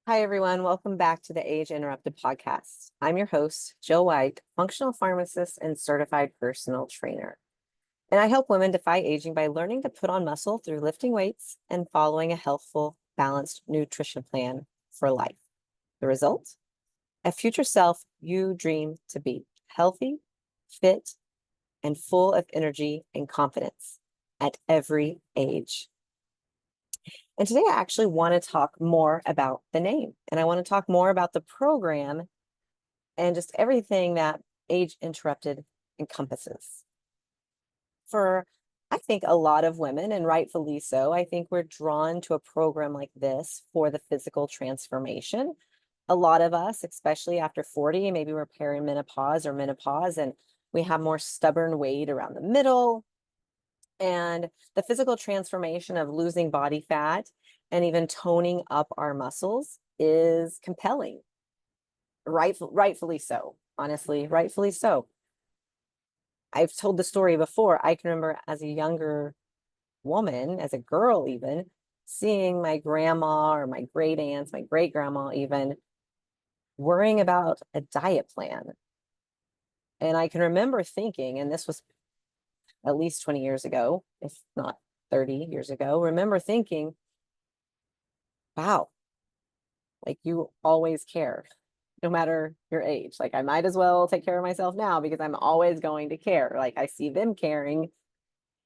Hi, everyone. Welcome back to the Age Interrupted podcast. I'm your host, Jill White, functional pharmacist and certified personal trainer. And I help women defy aging by learning to put on muscle through lifting weights and following a healthful, balanced nutrition plan for life. The result? A future self you dream to be healthy, fit, and full of energy and confidence at every age. And today I actually want to talk more about the name, and I want to talk more about the program and just everything that Age Interrupted encompasses. For, I think, a lot of women, and rightfully so, I think we're drawn to a program like this for the physical transformation. A lot of us, especially after 40, maybe we're perimenopause or menopause, and we have more stubborn weight around the middle. And the physical transformation of losing body fat and even toning up our muscles is compelling. Rightfully so, honestly, rightfully so. I've told the story before. I can remember as a younger woman, as a girl even, seeing my grandma or my great aunts, my great grandma even, worrying about a diet plan. And I can remember thinking, and this was at least 20 years ago, if not 30 years ago, remember thinking, wow, like you always care, no matter your age. Like I might as well take care of myself now because I'm always going to care. Like I see them caring,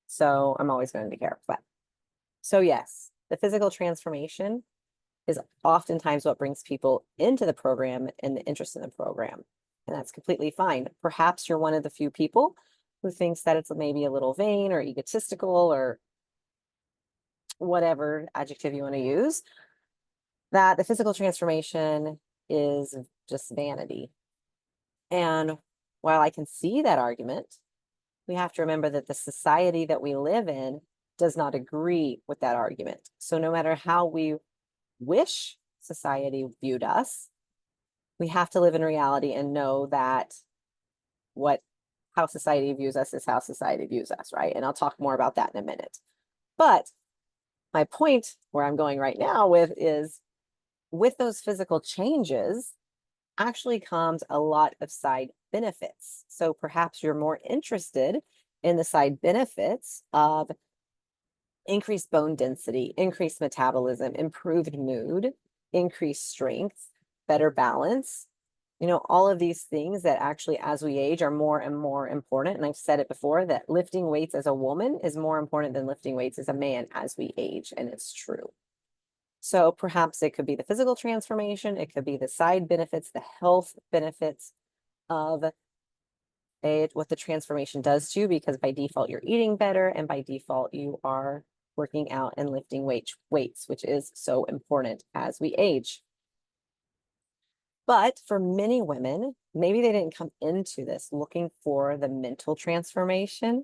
so I'm always going to care. But so yes, the physical transformation is oftentimes what brings people into the program and the interest in the program. And that's completely fine. Perhaps you're one of the few people who thinks that it's maybe a little vain or egotistical or whatever adjective you want to use, that the physical transformation is just vanity. And while I can see that argument, we have to remember that the society that we live in does not agree with that argument. So no matter how we wish society viewed us, we have to live in reality and know that what how society views us is how society views us, right? And I'll talk more about that in a minute. But my point where I'm going right now is with those physical changes actually comes a lot of side benefits. So perhaps you're more interested in the side benefits of increased bone density, increased metabolism, improved mood, increased strength, better balance. All of these things that actually, as we age, are more and more important. And I've said it before that lifting weights as a woman is more important than lifting weights as a man as we age. And it's true. So perhaps it could be the physical transformation, it could be the side benefits, the health benefits of what the transformation does to you, because by default you're eating better and by default you are working out and lifting weights, which is so important as we age. But for many women, maybe they didn't come into this looking for the mental transformation,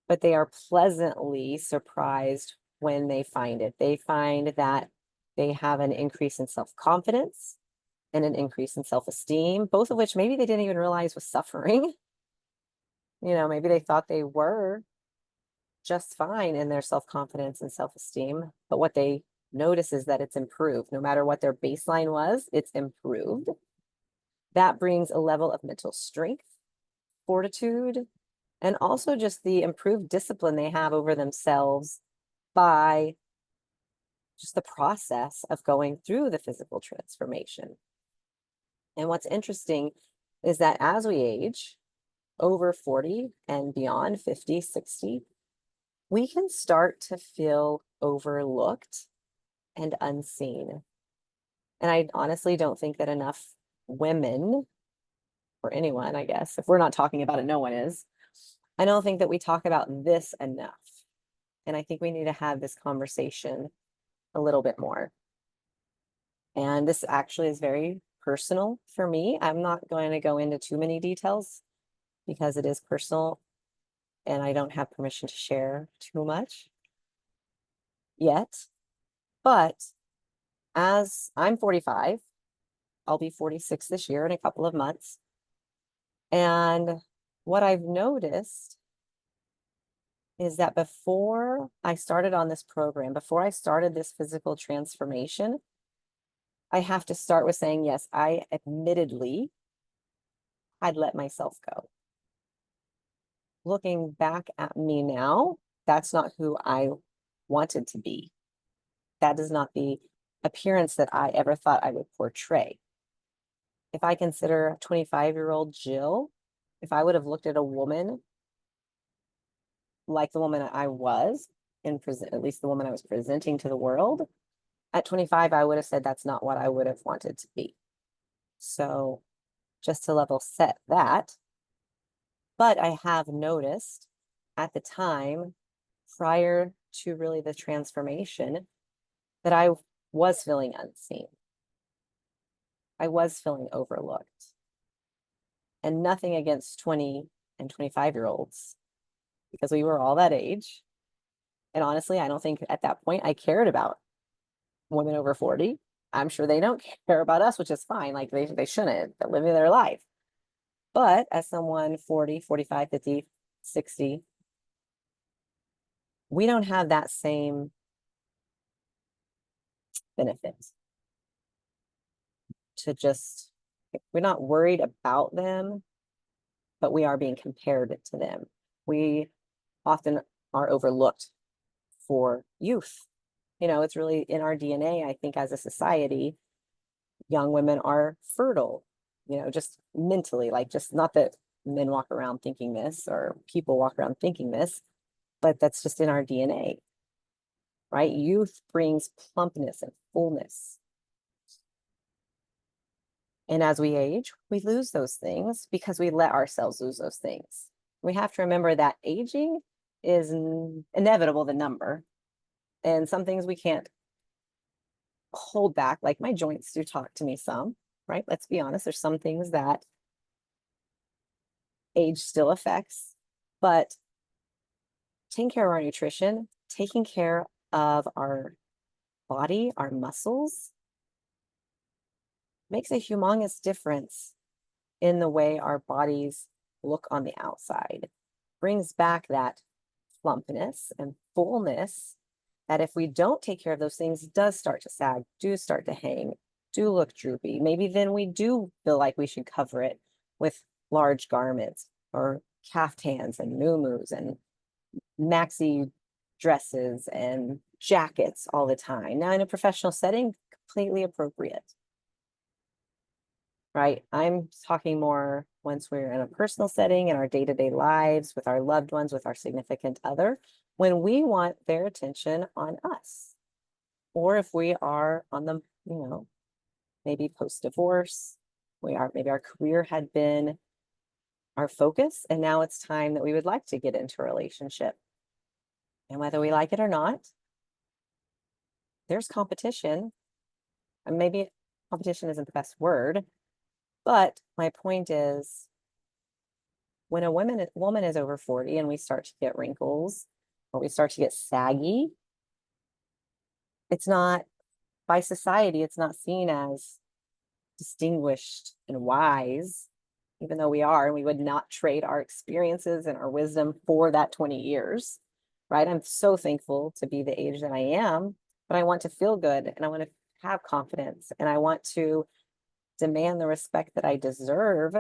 but they are pleasantly surprised when they find it. They find that they have an increase in self-confidence and an increase in self-esteem, both of which maybe they didn't even realize was suffering. Maybe they thought they were just fine in their self-confidence and self-esteem, but what they notice is that it's improved. No matter what their baseline was, it's improved. That brings a level of mental strength, fortitude, and also just the improved discipline they have over themselves by just the process of going through the physical transformation. And what's interesting is that as we age, over 40 and beyond, 50, 60, we can start to feel overlooked and unseen. And I honestly don't think that enough women, or anyone, I guess, if we're not talking about it, no one is. I don't think that we talk about this enough. And I think we need to have this conversation a little bit more. And this actually is very personal for me. I'm not going to go into too many details because it is personal and I don't have permission to share too much yet. But as I'm 45, I'll be 46 this year in a couple of months. And what I've noticed is that before I started on this program, before I started this physical transformation, I have to start with saying, yes, I admittedly had let myself go. Looking back at me now, that's not who I wanted to be. That is not the appearance that I ever thought I would portray. If I consider a 25-year-old Jill, if I would have looked at a woman like the woman I was, at least the woman I was presenting to the world, at 25, I would have said that's not what I would have wanted to be. So just to level set that, but I have noticed at the time, prior to really the transformation, that I was feeling unseen. I was feeling overlooked. And nothing against 20 and 25-year-olds, because we were all that age. And honestly, I don't think at that point I cared about women over 40. I'm sure they don't care about us, which is fine. Like they shouldn't. They're living their life. But as someone 40, 45, 50, 60, we don't have that same benefit to just, we're not worried about them, but we are being compared to them. We often are overlooked for youth. You know, it's really in our DNA, I think, as a society, young women are fertile, you know, just mentally, like just not that men walk around thinking this or people walk around thinking this, but that's just in our DNA, right? Youth brings plumpness and fullness. And as we age, we lose those things because we let ourselves lose those things. We have to remember that aging is inevitable, the number, and some things we can't hold back. Like my joints do talk to me some, right? Let's be honest. There's some things that age still affects, but taking care of our nutrition, taking care of our body, our muscles, makes a humongous difference in the way our bodies look on the outside. Brings back that plumpness and fullness that if we don't take care of those things, does start to sag, do start to hang, do look droopy. Maybe then we do feel like we should cover it with large garments or caftans and muumuus and maxi dresses and jackets all the time. Now in a professional setting, completely appropriate. Right? I'm talking more once we're in a personal setting in our day-to-day lives with our loved ones, with our significant other, when we want their attention on us. Or if we are on the, you know, maybe post-divorce, maybe our career had been our focus, and now it's time that we would like to get into a relationship. And whether we like it or not, there's competition. And maybe competition isn't the best word, but my point is, when a woman is over 40 and we start to get wrinkles or we start to get saggy, it's not, by society, it's not seen as distinguished and wise, even though we are, and we would not trade our experiences and our wisdom for that 20 years, right? I'm so thankful to be the age that I am, but I want to feel good and I want to have confidence and I want to demand the respect that I deserve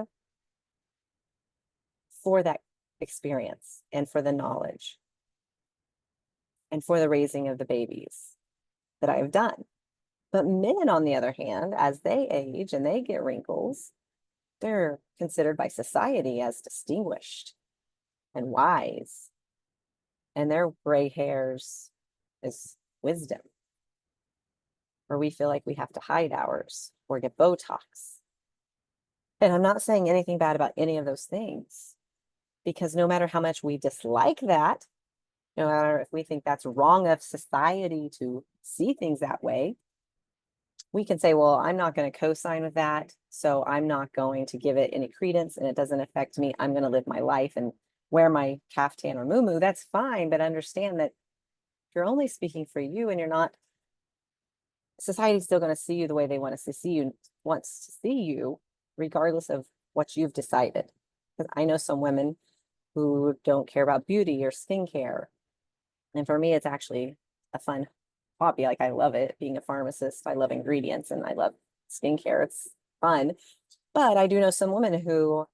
for that experience and for the knowledge and for the raising of the babies that I've done. But men, on the other hand, as they age and they get wrinkles, they're considered by society as distinguished and wise. And their gray hairs is wisdom. Or we feel like we have to hide ours or get Botox. And I'm not saying anything bad about any of those things, because no matter how much we dislike that, no matter if we think that's wrong of society to see things that way, we can say, well, I'm not going to co-sign with that, so I'm not going to give it any credence and it doesn't affect me. I'm going to live my life and wear my caftan or muumuu. That's fine, but understand that you're only speaking for you and you're not, society's still going to see you the way they want to see you, wants to see you, regardless of what you've decided. Because I know some women who don't care about beauty or skincare. And for me, it's actually a fun hobby. Like I love it being a pharmacist. I love ingredients and I love skincare. It's fun. But I do know some women who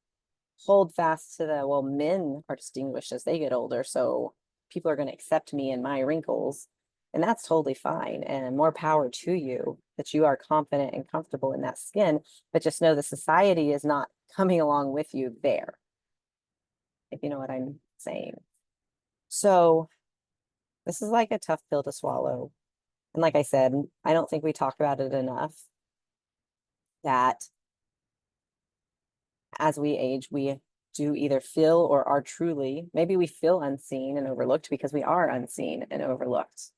hold fast to the, well, men are distinguished as they get older. So people are going to accept me and my wrinkles. And that's totally fine. And more power to you that you are confident and comfortable in that skin. But just know the society is not coming along with you there, if you know what I'm saying. So this is like a tough pill to swallow. And like I said, I don't think we talk about it enough that as we age, we do either feel or are truly, maybe we feel unseen and overlooked because we are unseen and overlooked.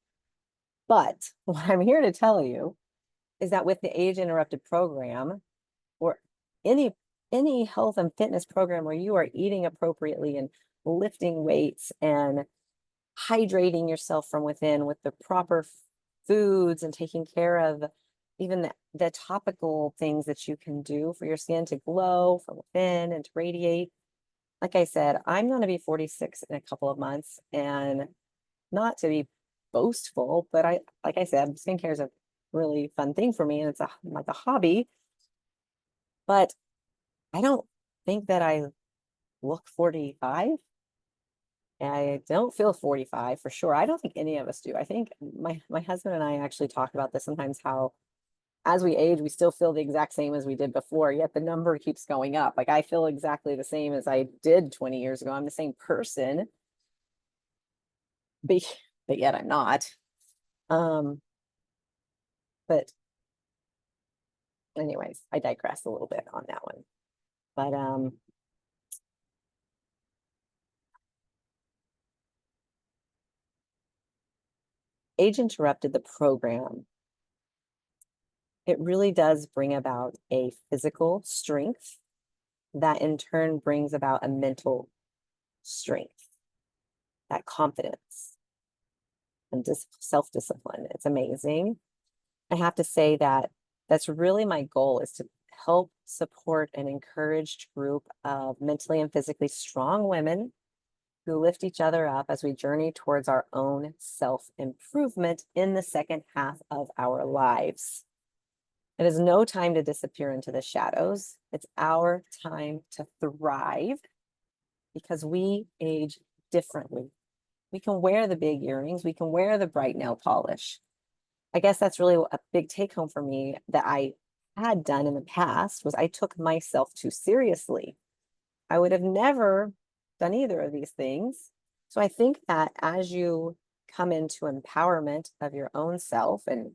But what I'm here to tell you is that with the Age Interrupted program or any health and fitness program where you are eating appropriately and lifting weights and hydrating yourself from within with the proper foods and taking care of even the topical things that you can do for your skin to glow from within and to radiate. Like I said, I'm going to be 46 in a couple of months, and not to be boastful, but like I said, skincare is a really fun thing for me and it's like a hobby, but I don't think that I look 45. I don't feel 45 for sure. I don't think any of us do. I think my husband and I actually talk about this sometimes, how as we age, we still feel the exact same as we did before, yet the number keeps going up. Like I feel exactly the same as I did 20 years ago. I'm the same person, but, but yet I'm not. Um, but anyways, I digress a little bit on that one. But Age Interrupted, the program, it really does bring about a physical strength that in turn brings about a mental strength, that confidence and self-discipline. It's amazing. I have to say that that's really my goal, is to help support an encouraged group of mentally and physically strong women who lift each other up as we journey towards our own self-improvement in the second half of our lives. It is no time to disappear into the shadows. It's our time to thrive because we age differently. We can wear the big earrings, we can wear the bright nail polish. I guess that's really a big take home for me that I had done in the past, was I took myself too seriously. I would have never done either of these things. So I think that as you come into empowerment of your own self, and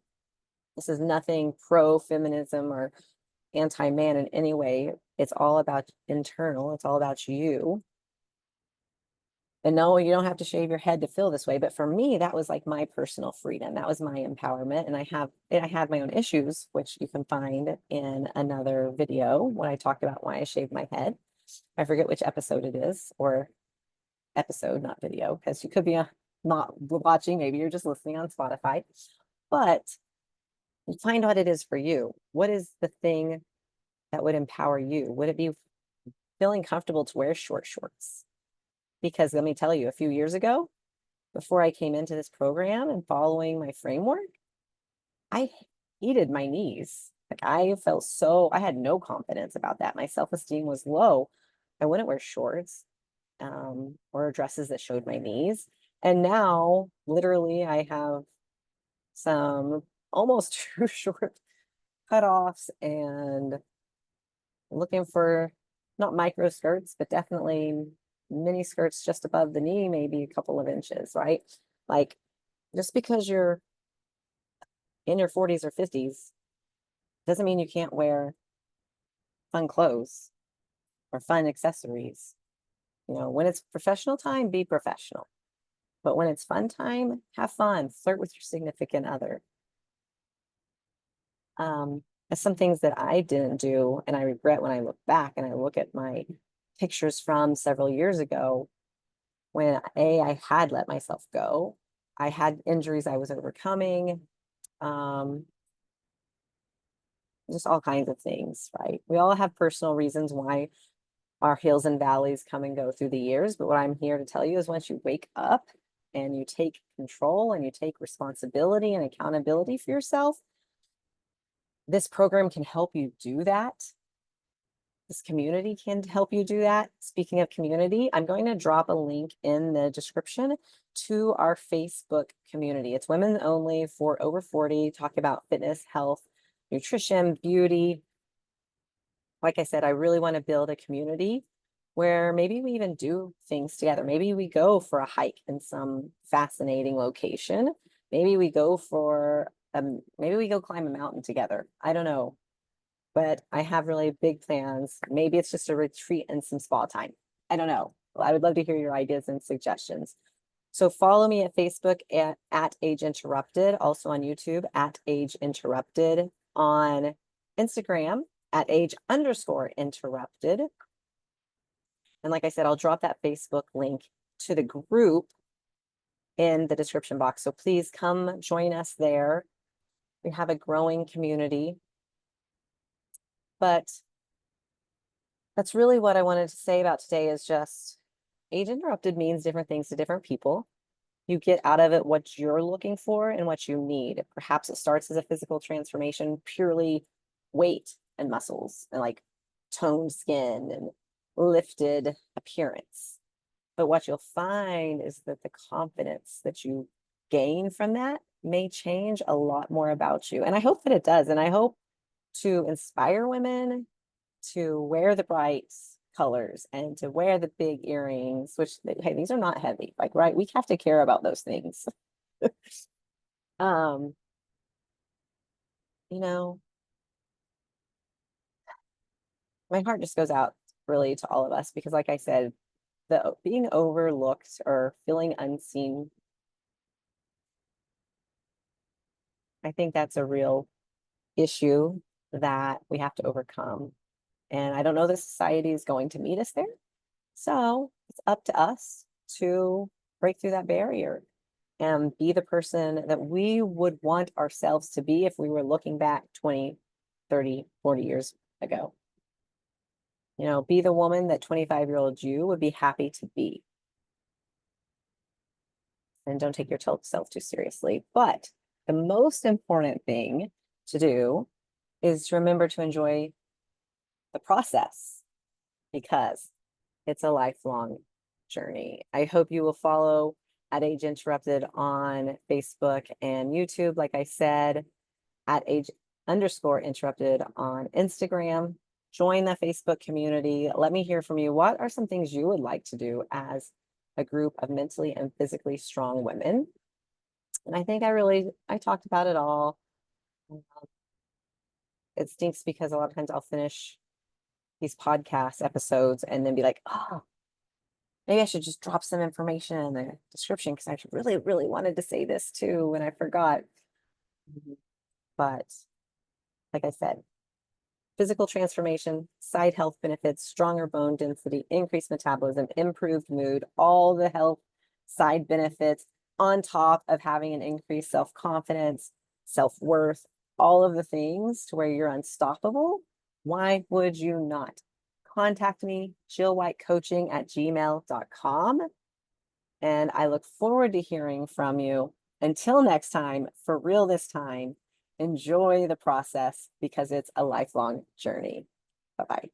this is nothing pro feminism or anti man in any way, it's all about internal, it's all about you. And no, you don't have to shave your head to feel this way. But for me, that was like my personal freedom. That was my empowerment. And I had my own issues, which you can find in another video when I talked about why I shaved my head. I forget which episode it is, or episode, not video, because you could be not watching, maybe you're just listening on Spotify. But find what it is for you. What is the thing that would empower you? Would it be feeling comfortable to wear short shorts? Because let me tell you, a few years ago, before I came into this program and following my framework, I hated my knees. Like I had no confidence about that. My self-esteem was low. I wouldn't wear shorts or dresses that showed my knees. And now, literally, I have some almost too short cutoffs and looking for not micro skirts, but definitely mini skirts just above the knee, maybe a couple of inches, right? Like just because you're in your 40s or 50s doesn't mean you can't wear fun clothes or fun accessories. You know, when it's professional time, be professional. But when it's fun time, have fun, flirt with your significant other. That's some things that I didn't do and I regret when I look back and I look at my pictures from several years ago when I had let myself go. I had injuries I was overcoming, just all kinds of things, right? We all have personal reasons why our hills and valleys come and go through the years. But what I'm here to tell you is once you wake up and you take control and you take responsibility and accountability for yourself, this program can help you do that. This community can help you do that. Speaking of community, I'm going to drop a link in the description to our Facebook community. It's women only for over 40, talk about fitness, health, nutrition, beauty. Like I said, I really want to build a community where maybe we even do things together. Maybe we go for a hike in some fascinating location. Maybe we go maybe we go climb a mountain together. I don't know, but I have really big plans. Maybe it's just a retreat and some spa time. I don't know. Well, I would love to hear your ideas and suggestions. So follow me at Facebook at Age Interrupted, also on YouTube at Age Interrupted, on Instagram at age_interrupted. And like I said, I'll drop that Facebook link to the group in the description box. So please come join us there. We have a growing community. But that's really what I wanted to say about today is just Age Interrupted means different things to different people. You get out of it what you're looking for and what you need. Perhaps it starts as a physical transformation, purely weight and muscles and like toned skin and lifted appearance. But what you'll find is that the confidence that you gain from that may change a lot more about you. And I hope that it does. And I hope to inspire women to wear the bright colors and to wear the big earrings, which, hey, these are not heavy. Like, right, we have to care about those things. You know, my heart just goes out really to all of us because, like I said, the being overlooked or feeling unseen, I think that's a real issue that we have to overcome. And I don't know that society is going to meet us there. So it's up to us to break through that barrier and be the person that we would want ourselves to be if we were looking back 20, 30, 40 years ago. You know, be the woman that 25-year-old you would be happy to be. And don't take yourself too seriously. But the most important thing to do is to remember to enjoy the process because it's a lifelong journey. I hope you will follow at Age Interrupted on Facebook and YouTube, like I said, at Age_interrupted on Instagram. Join the Facebook community. Let me hear from you. What are some things you would like to do as a group of mentally and physically strong women? And I think I talked about it all. It stinks because a lot of times I'll finish these podcast episodes and then be like, oh, maybe I should just drop some information in the description because I really, really wanted to say this too, and I forgot. But like I said, physical transformation, side health benefits, stronger bone density, increased metabolism, improved mood, all the health side benefits on top of having an increased self-confidence, self-worth, all of the things to where you're unstoppable. Why would you not? Contact me, jillwhitecoaching@gmail.com. And I look forward to hearing from you. Until next time, for real this time, enjoy the process because it's a lifelong journey. Bye-bye.